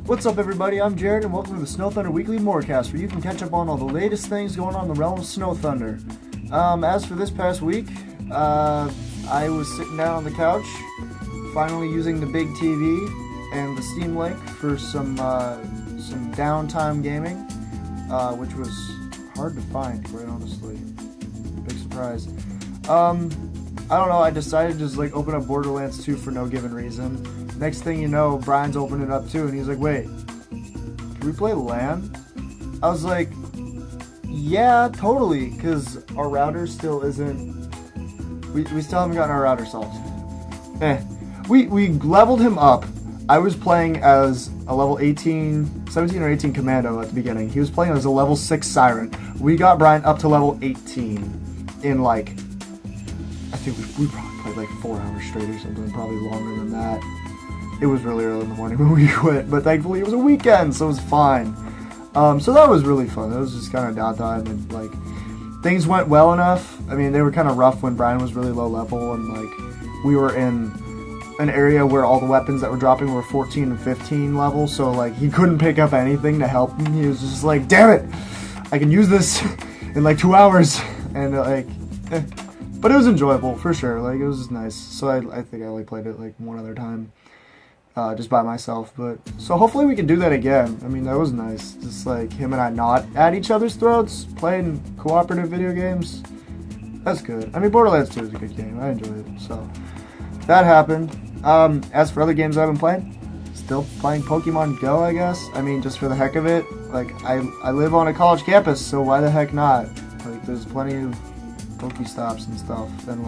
What's up, everybody? I'm Jared, and welcome to the Snow Thunder Weekly MORECAST, where you can catch up on all the latest things going on in the realm of Snow Thunder. As for this past week, I was sitting down on the couch, finally using the big TV and the Steam Link for some downtime gaming, which was hard to find, quite honestly. Big surprise. I don't know, I decided to just open up Borderlands 2 for no given reason. Next thing you know, Brian's opened it up too, and he's like, wait, can we play LAN? I was like, yeah, totally, because our router still isn't, we still haven't gotten our router solved. We leveled him up. I was playing as a level 17 or 18 commando at the beginning. He was playing as a level 6 siren. We got Brian up to level 18 in I think we probably played 4 hours straight or something, probably longer than that. It was really early in the morning when we quit, but thankfully it was a weekend, so it was fine. So that was really fun. It was just kind of downtime, and things went well enough. I mean, they were kind of rough when Brian was really low level, and we were in an area where all the weapons that were dropping were 14 and 15 level, so he couldn't pick up anything to help him. He was just like, damn it, I can use this in 2 hours, and but it was enjoyable for sure. It was just nice. So I think I only played it one other time. Just by myself, so hopefully we can do that again. I mean, that was nice, just him and I not at each other's throats, playing cooperative video games. That's good. I mean, Borderlands 2 is a good game. I enjoyed it, so that happened. As for other games I've been playing, still playing Pokemon Go, I guess. I mean, just for the heck of it. I live on a college campus, so why the heck not? There's plenty of Pokestops and stuff, and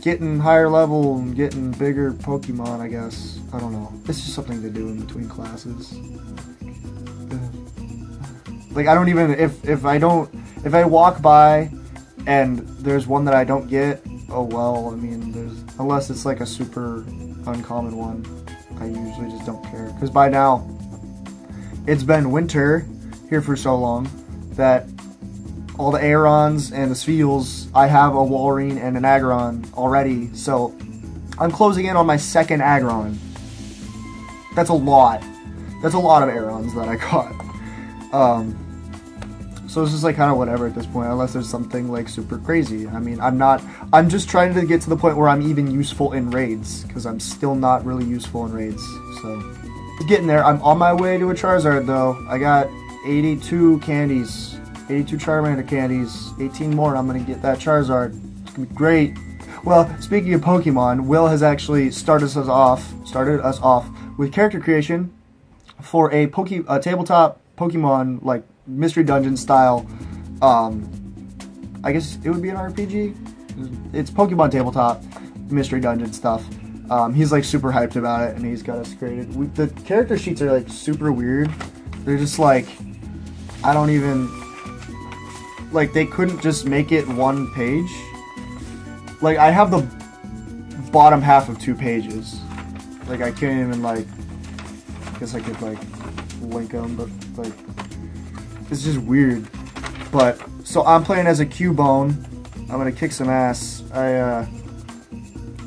getting higher level and getting bigger Pokemon, I guess. I don't know. It's just something to do in between classes. I don't even, if I walk by and there's one that I don't get, oh well, I mean, unless it's a super uncommon one, I usually just don't care. Because by now, it's been winter here for so long that all the Aerons and the Spheals, I have a Walrein and an Aggron already, so I'm closing in on my second Aggron. That's a lot. That's a lot of Aerons that I got. So it's just kind of whatever at this point, unless there's something super crazy. I mean, I'm just trying to get to the point where I'm even useful in raids, because I'm still not really useful in raids, so getting there. I'm on my way to a Charizard though. I got 82 candies. 82 Charmander candies, 18 more, and I'm going to get that Charizard. It's going to be great. Well, speaking of Pokemon, Will has actually started us off with character creation for a tabletop Pokemon, mystery dungeon style. I guess it would be an RPG. It's Pokemon tabletop mystery dungeon stuff. He's super hyped about it, and he's got us created. The character sheets are super weird. They're just I don't even... they couldn't just make it one page. I have the bottom half of 2 pages. I can't even, I guess I could, link them, but, it's just weird. But, so I'm playing as a Cubone. I'm gonna kick some ass. I'm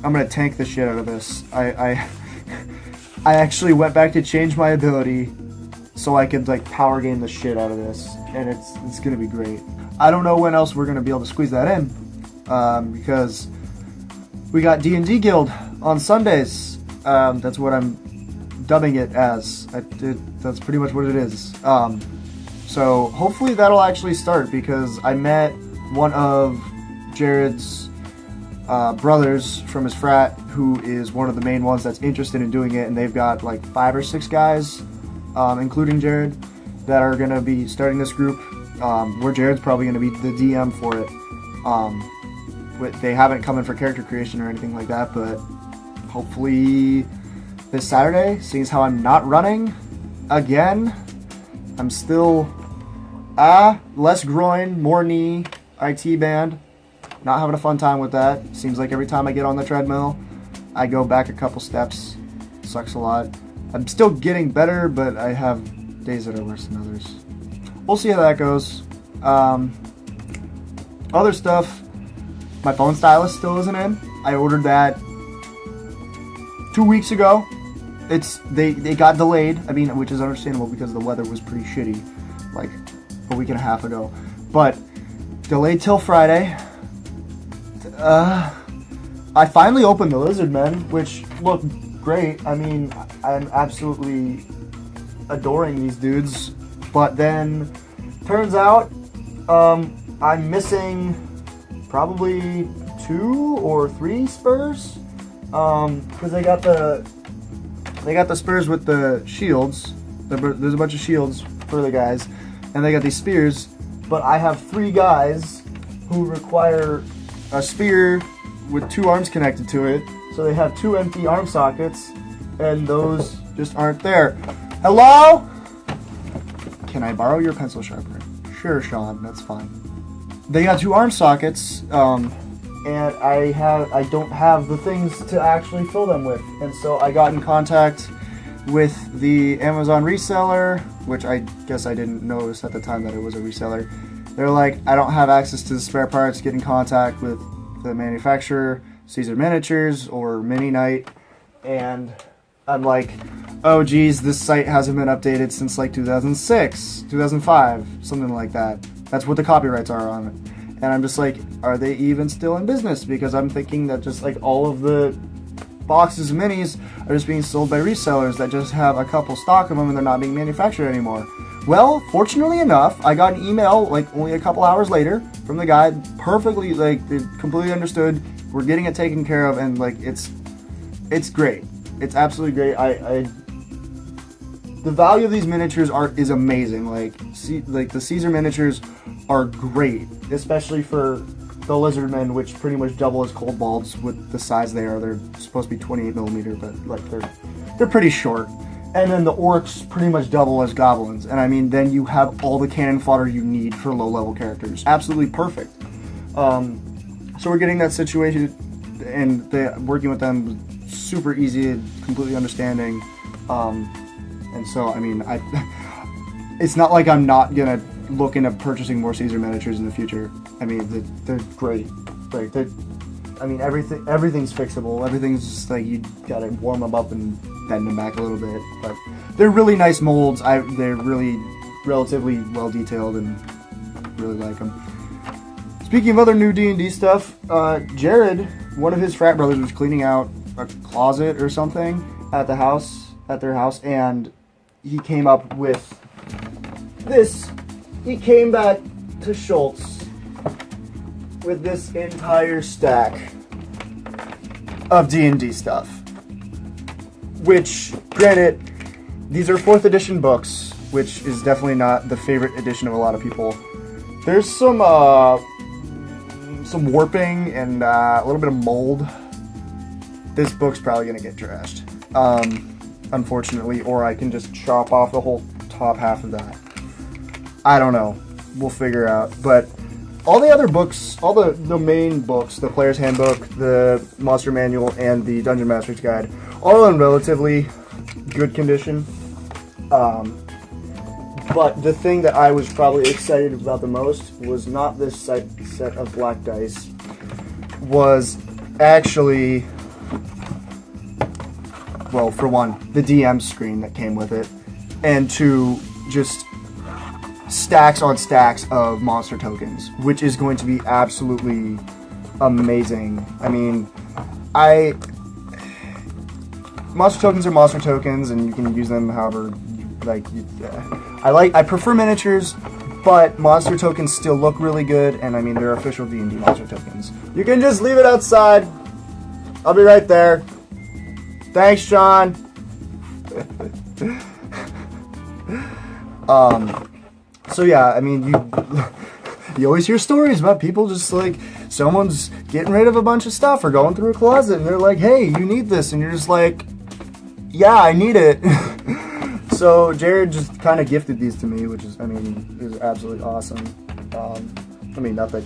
gonna tank the shit out of this. I actually went back to change my ability so I could, power game the shit out of this. And it's gonna be great. I don't know when else we're going to be able to squeeze that in, because we got D&D Guild on Sundays. That's what I'm dubbing it as. That's pretty much what it is. So hopefully that'll actually start, because I met one of Jared's brothers from his frat, who is one of the main ones that's interested in doing it, and they've got 5 or 6 guys, including Jared, that are going to be starting this group. Where Jared's probably going to be the DM for it. They haven't come in for character creation or anything like that, but hopefully this Saturday, seeing as how I'm not running again, I'm still less groin, more knee, IT band, not having a fun time with that. Seems like every time I get on the treadmill, I go back a couple steps. Sucks a lot. I'm still getting better, but I have days that are worse than others. We'll see how that goes. Other stuff, my phone stylus still isn't in. I ordered that 2 weeks ago. they got delayed. I mean, which is understandable because the weather was pretty shitty, like a week and a half ago. But delayed till Friday. I finally opened the Lizard Men, which looked great. I mean, I'm absolutely adoring these dudes. But then, turns out, I'm missing probably 2 or 3 spurs. Because they got the spurs with the shields. There's a bunch of shields for the guys, and they got these spears. But I have 3 guys who require a spear with 2 arms connected to it, so they have 2 empty arm sockets, and those just aren't there. Hello? Can I borrow your pencil sharpener? Sure, Sean, that's fine. They got 2 arm sockets, and I don't have the things to actually fill them with, and so I got in contact with the Amazon reseller, which I guess I didn't notice at the time that it was a reseller. They're like, I don't have access to the spare parts. Get in contact with the manufacturer, Caesar Miniatures or Mini Knight. And I'm like, oh geez, this site hasn't been updated since like 2006, 2005, something like that. That's what the copyrights are on it. And I'm just like, are they even still in business? Because I'm thinking that just like all of the boxes of minis are just being sold by resellers that just have a couple stock of them and they're not being manufactured anymore. Well, fortunately enough, I got an email like only a couple hours later from the guy, perfectly, like, they completely understood, we're getting it taken care of, and like it's great. It's absolutely great. The value of these miniatures is amazing. Like the Caesar miniatures are great, especially for the Lizard Men, which pretty much double as Kobolds with the size they are. They're supposed to be 28 millimeter, but like they're pretty short. And then the Orcs pretty much double as Goblins. And I mean, then you have all the cannon fodder you need for low-level characters. Absolutely perfect. So we're getting that situation, and working with them was super easy, completely understanding. And so, I mean, it's not like I'm not going to look into purchasing more Caesar miniatures in the future. I mean, they're great. Like, I mean, everything's fixable. Everything's just like, you gotta warm them up and bend them back a little bit. But they're really nice molds. They're really relatively well detailed, and really like them. Speaking of other new D&D stuff, Jared, one of his frat brothers, was cleaning out a closet or something at their house, and he came up with this. He came back to Schultz with this entire stack of D&D stuff. Which, granted, these are 4th edition books, which is definitely not the favorite edition of a lot of people. There's some warping and a little bit of mold. This book's probably going to get trashed, unfortunately, or I can just chop off the whole top half of that. I don't know. We'll figure out. But all the other books, all the main books, the Player's Handbook, the Monster Manual, and the Dungeon Master's Guide, all in relatively good condition. But the thing that I was probably excited about the most was not this set of black dice, was actually, well, for one, the DM screen that came with it, and 2, just stacks on stacks of monster tokens, which is going to be absolutely amazing. I mean, monster tokens are monster tokens, and you can use them however like. I prefer miniatures, but monster tokens still look really good, and I mean, they're official D&D monster tokens. You can just leave it outside. I'll be right there. Thanks, Sean. So yeah, I mean, you always hear stories about people just like, someone's getting rid of a bunch of stuff or going through a closet, and they're like, hey, you need this, and you're just like, yeah, I need it. So Jared just kind of gifted these to me, which is, I mean, is absolutely awesome. I mean, not that,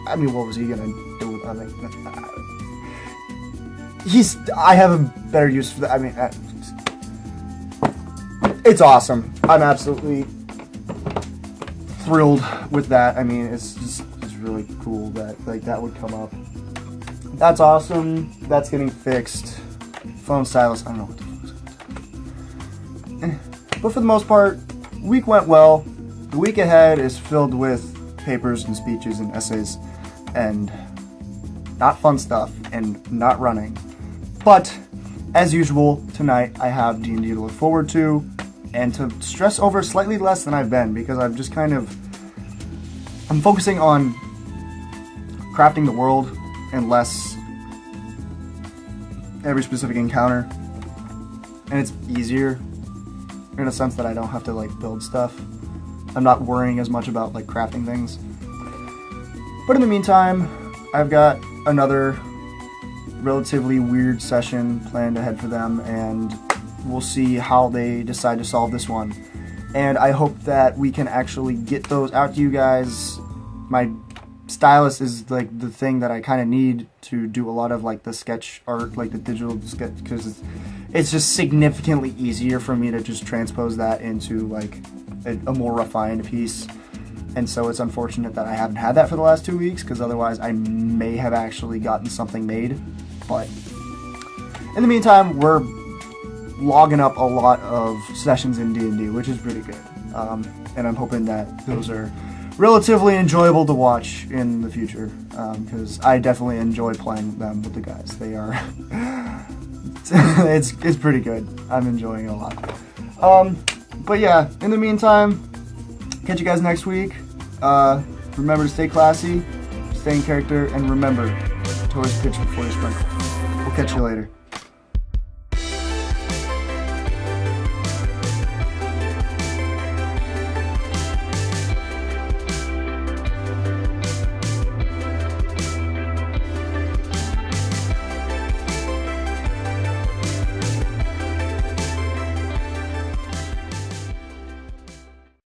I mean, what was he gonna do with, I mean, I have a better use for that. I mean, it's awesome. I'm absolutely thrilled with that. I mean, it's really cool that like that would come up. That's awesome. That's getting fixed. phone stylus. I don't know what the fuck's. But for the most part, week went well. The week ahead is filled with papers and speeches and essays and not fun stuff and not running. But as usual, tonight I have D&D to look forward to and to stress over slightly less than I've been, because I'm just I'm focusing on crafting the world and less every specific encounter, and it's easier in a sense that I don't have to like build stuff. I'm not worrying as much about like crafting things. But in the meantime, I've got another relatively weird session planned ahead for them, and we'll see how they decide to solve this one. And I hope that we can actually get those out to you guys. My stylus is like the thing that I kind of need to do a lot of like the sketch art, like the digital sketch, because it's just significantly easier for me to just transpose that into like a more refined piece. And so it's unfortunate that I haven't had that for the last 2 weeks, because otherwise I may have actually gotten something made. But in the meantime, we're logging up a lot of sessions in D&D, which is pretty good. And I'm hoping that those are relatively enjoyable to watch in the future, because I definitely enjoy playing them with the guys. They are it's pretty good. I'm enjoying it a lot. But yeah, in the meantime, catch you guys next week. Remember to stay classy, stay in character, and remember to always pitch before you sprinkle. We'll catch you later.